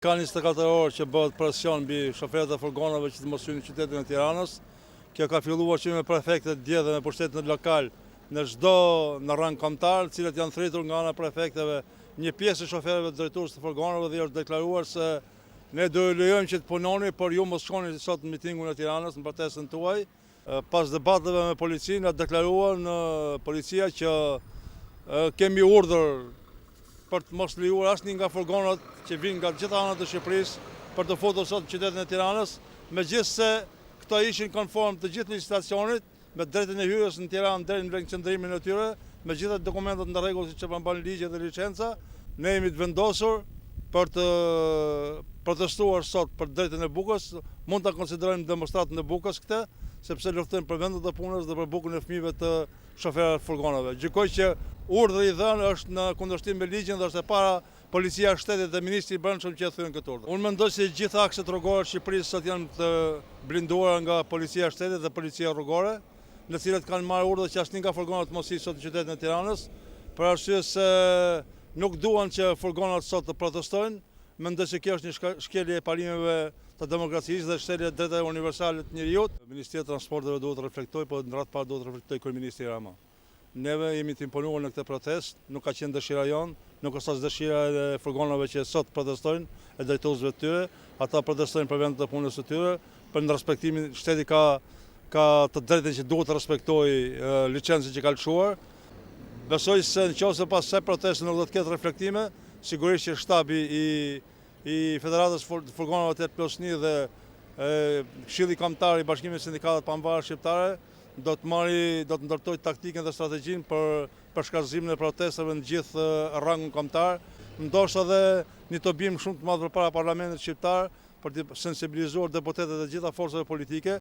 Ka 24 orë që bëhet presion mbi shoferët e furgonave që të mos hyjnë në qytetin e Tiranës. Kjo ka filluar që me prefektet dje dhe me pushtetin lokal në rang kombëtar, të cilët janë thritur nga ana e prefekteve një pjesë e shoferëve të drejtues të furgonave dhe është deklaruar se ne do ju lejojmë që të punoni, por ju mos shkoni sot në mitingun e Tiranës në protestën tuaj. Pas debateve me policinë, deklaruan policia që kemi urdhër për të mos lejuar asnjë nga furgonat që vinë nga gjitha anët e Shqipërisë për të futur sot në qytetin e Tiranës, megjithse këto ishin konform të gjithë licitacionit, me drejtën e hyrjes në Tiranë deri në qendrimin e tyre, me gjitha dokumentat në rregull siç e përmban ligji dhe licenca. Ne jemi të vendosur për të protestuar sot për drejtën e bukës. Mund ta konsiderojmë demonstratën e bukës këtë, sepse luftojmë për vendet e punës dhe për bukën e fëmijëve të shoferëve të furgonave. Gjykoj që urdhri i dhënë është në kundërshtim me ligjin dhe është e para Policia e Shtetit dhe Ministri i Brendshëm që e thyen këtë urdhër. Unë mendoj se gjithë akset rrugore të Shqipërisë sot janë të blinduara nga Policia e Shtetit dhe Policia Rrugore, në cilët kanë marrë urdhër që asnjë nga furgonat të mos hyjë sot në qytetin e Tiranës, për arsye se nuk duan që furgonat sot të protestojnë. Mendoj se kjo është një shkelje e parimeve të demokracisë dhe shkelje e drejtave universale të njerëzit. Ministria e Transporteve duhet të reflektojë, por në radhë parë duhet të reflektojë kryeministri Rama. Neve jemi të imponuar në këtë protestë, nuk ka qenë dëshira jonë, nuk është as dëshira e furgonave që sot protestojnë, e drejtuesve të tyre. Ata protestojnë për vendet e punës së tyre, për në respektimin shteti ka të drejtën që duhet të respektojë licencën që ka lëshuar. Besoj se nëse pas kësaj proteste nuk do të ketë reflektime, sigurisht që shtabi i Federatës Furgonave të Plosni dhe Këshilli Kombëtar i Bashkimit Sindikatat Pavarur Shqiptare do të ndërtojë taktikën dhe strategjinë për shkallëzimin e protestave në gjithë rangun kombëtar, ndoshta edhe një tobim shumë të madh përpara Parlamentit shqiptar për të sensibilizuar deputetët e gjitha forcave politike